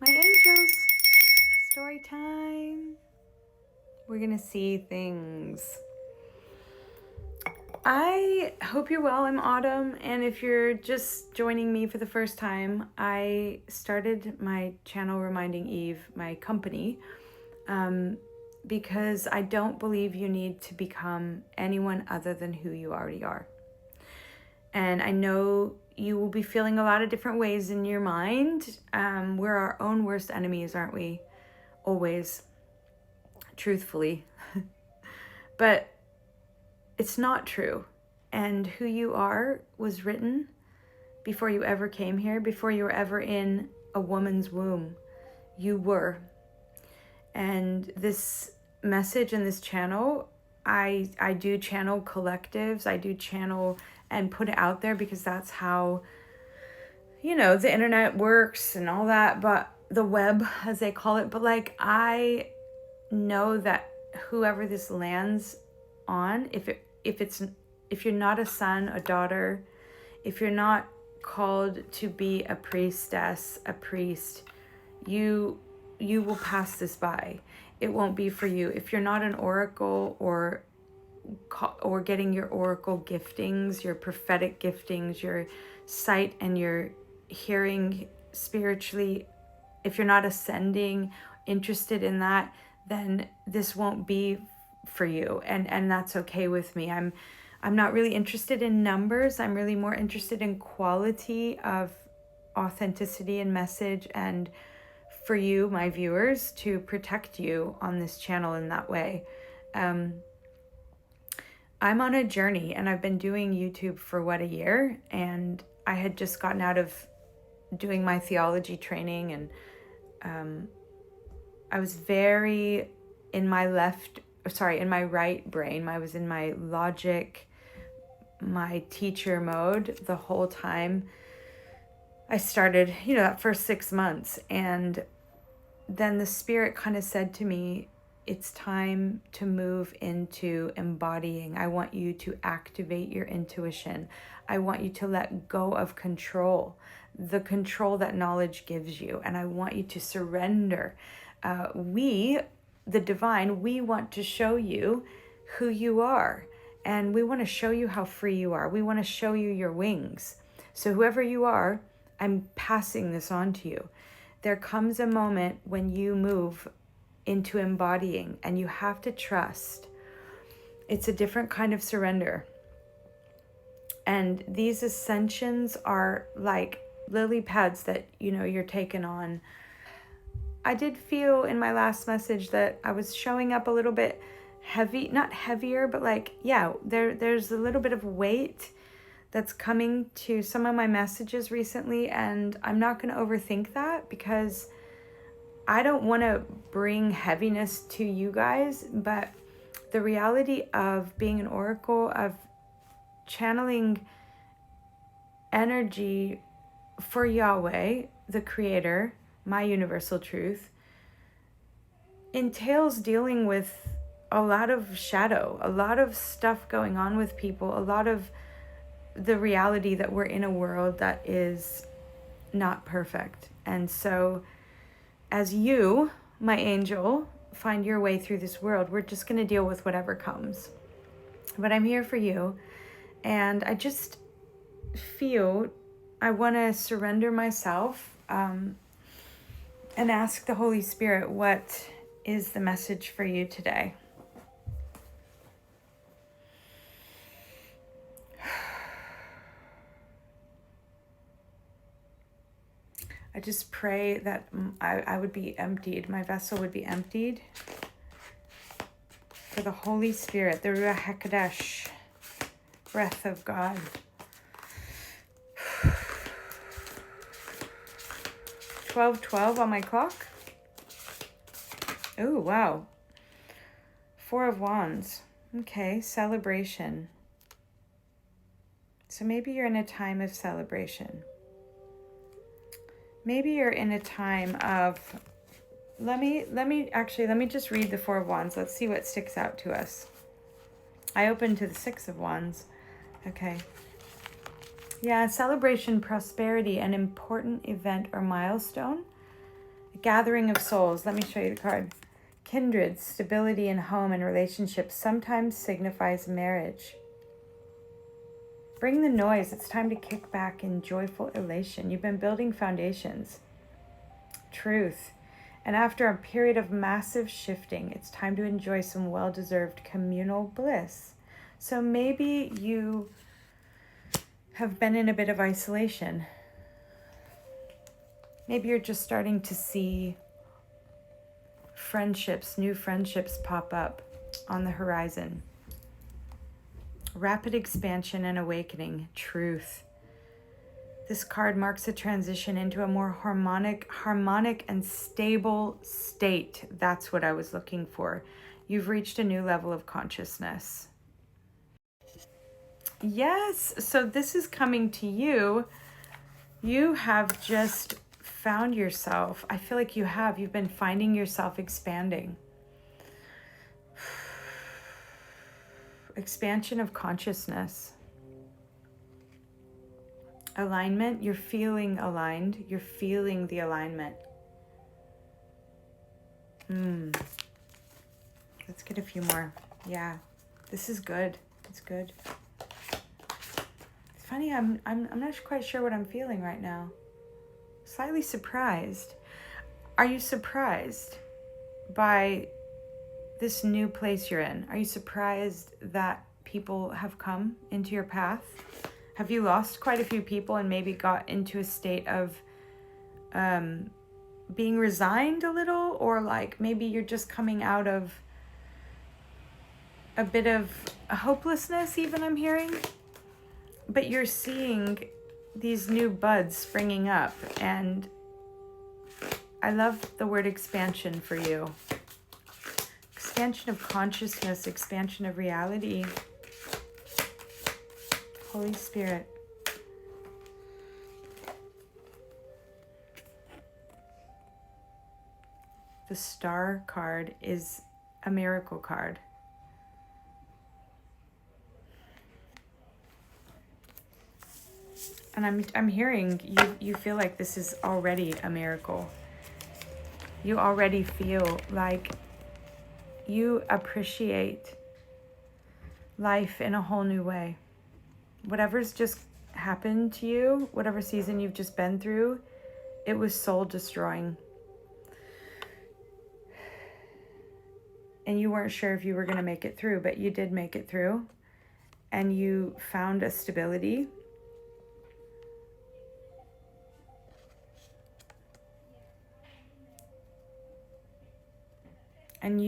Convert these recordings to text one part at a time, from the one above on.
My angels, story time. We're gonna see things. I hope you're well. I'm Autumn, and if you're just joining me for the first time, I started my channel Reminding Eve, my company, because I don't believe you need to become anyone other than who you already are. And I know you will be feeling a lot of different ways in your mind. We're our own worst enemies, aren't we? Always, truthfully. But it's not true. And who you are was written before you ever came here, before you were ever in a woman's womb. You were. And this message and this channel, I do channel collectives. I do channel and put it out there because that's how, the internet works and all that, but the web, as they call it. But I know that whoever this lands on, if you're not a son, a daughter, if you're not called to be a priestess, a priest, you will pass this by. It won't be for you. If you're not an oracle or getting your oracle giftings, your prophetic giftings, your sight and your hearing spiritually, if you're not ascending, interested in that, then this won't be for you. And that's okay with me. I'm not really interested in numbers. I'm really more interested in quality of authenticity and message, and for you, my viewers, to protect you on this channel in that way. I'm on a journey, and I've been doing YouTube for a year, and I had just gotten out of doing my theology training, and I was very in my right brain. I was in my logic, my teacher mode the whole time I started, that first 6 months. And then the Spirit kind of said to me, it's time to move into embodying. I want you to activate your intuition. I want you to let go of control, the control that knowledge gives you. And I want you to surrender. We, the divine, we want to show you who you are. And we want to show you how free you are. We want to show you your wings. So whoever you are, I'm passing this on to you. There comes a moment when you move into embodying, and you have to trust. It's a different kind of surrender. And these ascensions are like lily pads that, you're taken on. I did feel in my last message that I was showing up a little bit heavy, not heavier, but there's a little bit of weight that's coming to some of my messages recently, and I'm not going to overthink that because I don't want to bring heaviness to you guys. But the reality of being an oracle, of channeling energy for Yahweh, the Creator, my universal truth, entails dealing with a lot of shadow, a lot of stuff going on with people, a lot of the reality that we're in a world that is not perfect. And so as you, my angel, find your way through this world, we're just going to deal with whatever comes. But I'm here for you. And I just feel I want to surrender myself and ask the Holy Spirit, what is the message for you today? I just pray that I would be emptied, my vessel would be emptied for the Holy Spirit, the Ruach HaKodesh, breath of God. $12:12 on my clock. Oh, wow. 4 of Wands. Okay, celebration. So maybe you're in a time of celebration. Maybe you're in a time of, let me just read the 4 of Wands. Let's see what sticks out to us. I opened to the 6 of Wands. Okay. Yeah, celebration, prosperity, an important event or milestone. A gathering of souls. Let me show you the card. Kindred, stability in home and relationships sometimes signifies marriage. Bring the noise. It's time to kick back in joyful elation. You've been building foundations. Truth. And after a period of massive shifting, it's time to enjoy some well-deserved communal bliss. So maybe you have been in a bit of isolation. Maybe you're just starting to see friendships, new friendships pop up on the horizon. Rapid expansion and awakening. Truth. This card marks a transition into a more harmonic and stable state. That's what I was looking for. You've reached a new level of consciousness. Yes, so this is coming to you. You have just found yourself. I feel like you've been finding yourself expanding. Expansion of consciousness. Alignment, you're feeling aligned. You're feeling the alignment. Let's get a few more. Yeah, this is good. It's good. It's funny, I'm not quite sure what I'm feeling right now. Slightly surprised. Are you surprised by this new place you're in? Are you surprised that people have come into your path? Have you lost quite a few people and maybe got into a state of being resigned a little? Or like maybe you're just coming out of a bit of a hopelessness even, I'm hearing. But you're seeing these new buds springing up. And I love the word expansion for you. Expansion of consciousness, expansion of reality. Holy Spirit. The Star card is a miracle card. And I'm hearing you feel like this is already a miracle. You already feel like you appreciate life in a whole new way. Whatever's just happened to you, whatever season you've just been through, it was soul destroying. And you weren't sure if you were going to make it through, but you did make it through. And you found a stability. And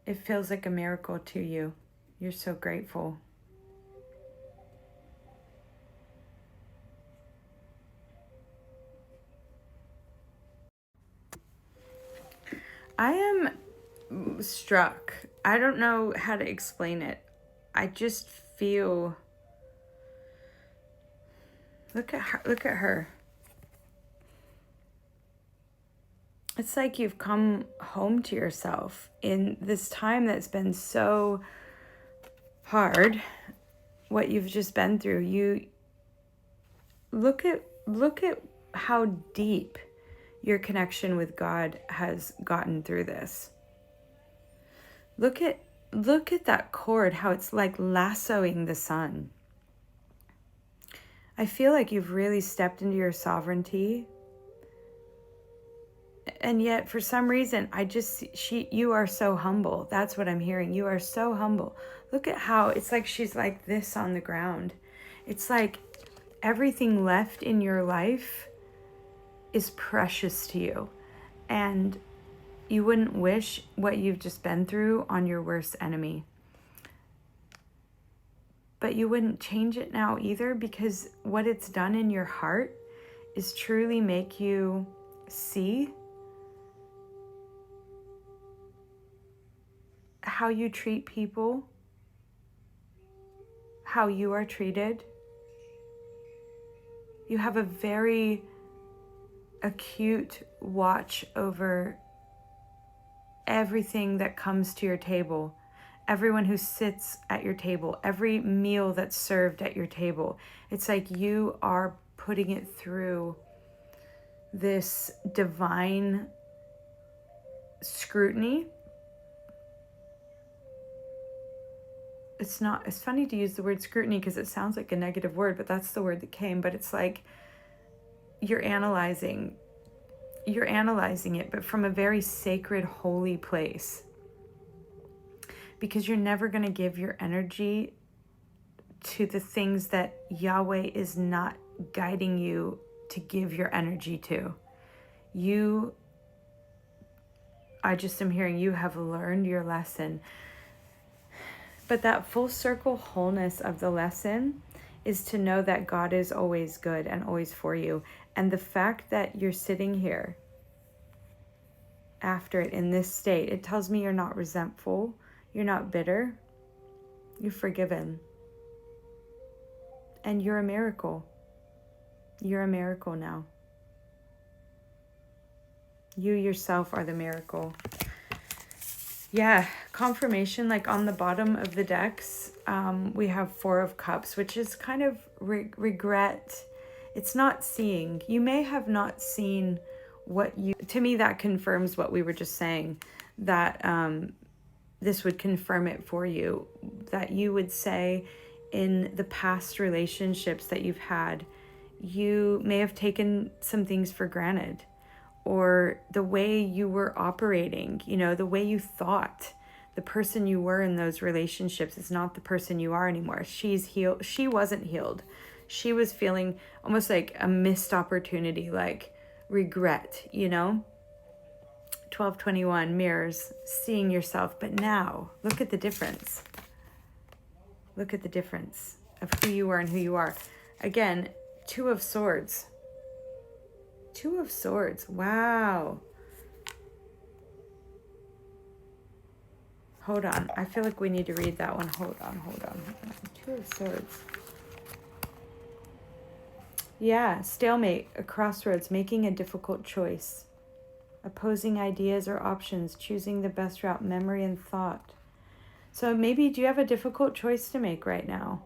it feels like a miracle to you. You're so grateful. I am struck. I don't know how to explain it. I just feel, look at her. It's like you've come home to yourself in this time that's been so hard. What you've just been through. You look at how deep your connection with God has gotten through this. Look at that cord, how it's like lassoing the sun. I feel like you've really stepped into your sovereignty. And yet, for some reason, you are so humble. That's what I'm hearing. You are so humble. Look at how it's like she's like this on the ground. It's like everything left in your life is precious to you. And you wouldn't wish what you've just been through on your worst enemy. But you wouldn't change it now either, because what it's done in your heart is truly make you see how you treat people, how you are treated. You have a very acute watch over everything that comes to your table, everyone who sits at your table, every meal that's served at your table. It's like you are putting it through this divine scrutiny. It's funny to use the word scrutiny because it sounds like a negative word, but that's the word that came. But it's like you're analyzing it, but from a very sacred, holy place. Because you're never going to give your energy to the things that Yahweh is not guiding you to give your energy to. I just am hearing you have learned your lesson. But that full circle wholeness of the lesson is to know that God is always good and always for you. And the fact that you're sitting here after it in this state, it tells me you're not resentful, you're not bitter, you're forgiven. And you're a miracle. You're a miracle now. You yourself are the miracle. Yeah, confirmation, like on the bottom of the decks, we have Four of Cups, which is kind of regret. It's not seeing. You may have not seen to me, that confirms what we were just saying, that this would confirm it for you, that you would say in the past relationships that you've had, you may have taken some things for granted. Or the way you were operating, the way you thought, the person you were in those relationships is not the person you are anymore. She's healed. She wasn't healed. She was feeling almost like a missed opportunity, like regret, 1221 mirrors, seeing yourself. But now, look at the difference. Look at the difference of who you are and who you are. Again, Two of Swords. Two of Swords. Wow. Hold on. I feel like we need to read that one. Hold on. Two of Swords. Yeah. Stalemate. A crossroads. Making a difficult choice. Opposing ideas or options. Choosing the best route. Memory and thought. So maybe do you have a difficult choice to make right now?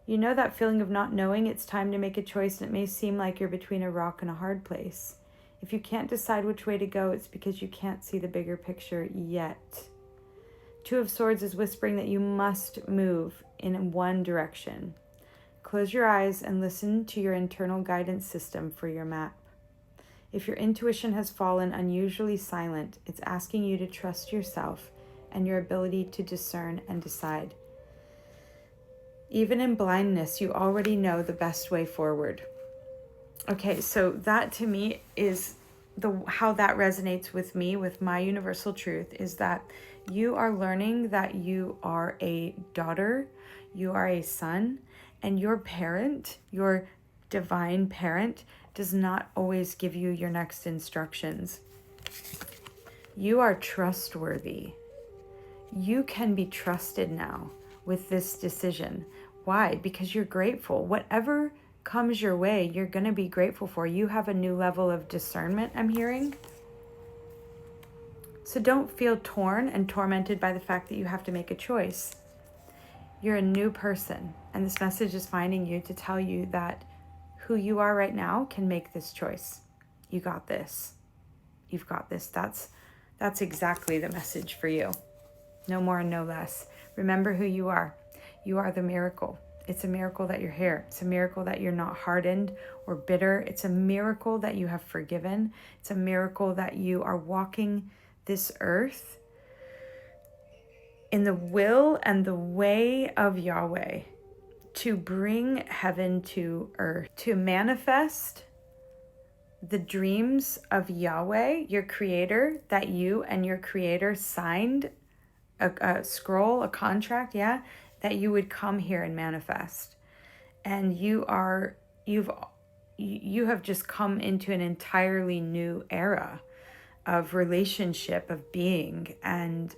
You know that feeling of not knowing it's time to make a choice, and it may seem like you're between a rock and a hard place. If you can't decide which way to go, it's because you can't see the bigger picture yet. Two of Swords is whispering that you must move in one direction. Close your eyes and listen to your internal guidance system for your map. If your intuition has fallen unusually silent, it's asking you to trust yourself and your ability to discern and decide. Even in blindness, you already know the best way forward. Okay, so that to me is how that resonates with me, with my universal truth, is that you are learning that you are a daughter, you are a son, and your parent, your divine parent, does not always give you your next instructions. You are trustworthy. You can be trusted now with this decision. Why? Because you're grateful. Whatever comes your way, you're going to be grateful for. You have a new level of discernment, I'm hearing. So don't feel torn and tormented by the fact that you have to make a choice. You're a new person, and this message is finding you to tell you that who you are right now can make this choice. You got this. You've got this. That's exactly the message for you. No more and no less. Remember who you are. You are the miracle. It's a miracle that you're here. It's a miracle that you're not hardened or bitter. It's a miracle that you have forgiven. It's a miracle that you are walking this earth in the will and the way of Yahweh to bring heaven to earth, to manifest the dreams of Yahweh, your creator, that you and your creator signed a scroll, a contract, that you would come here and manifest. And you have just come into an entirely new era of relationship, of being. And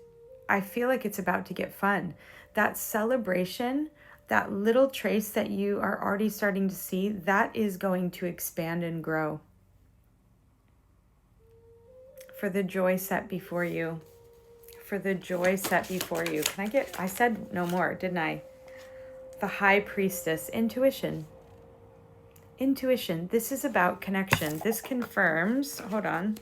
I feel like it's about to get fun. That celebration, that little trace that you are already starting to see, that is going to expand and grow. For the joy set before you. For the joy set before you. I said no more, didn't I? The High Priestess, intuition. Intuition. This is about connection. This confirms, hold on.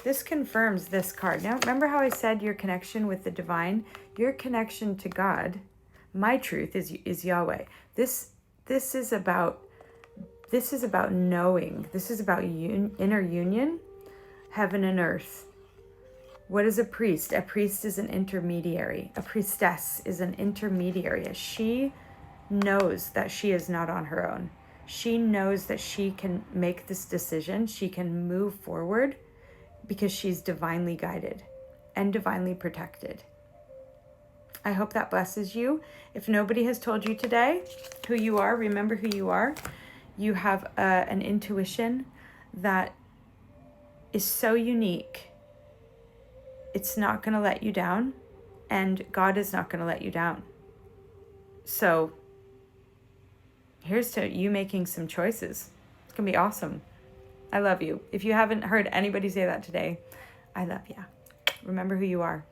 This confirms this card. Now, remember how I said your connection with the divine? Your connection to God, my truth is Yahweh. This is about knowing. This is about inner union, heaven and earth. What is a priest? A priest is an intermediary. A priestess is an intermediary. She knows that she is not on her own. She knows that she can make this decision. She can move forward because she's divinely guided and divinely protected. I hope that blesses you. If nobody has told you today who you are, remember who you are. You have an intuition that is so unique. It's not going to let you down, and God is not going to let you down. So here's to you making some choices. It's going to be awesome. I love you. If you haven't heard anybody say that today, I love you. Remember who you are.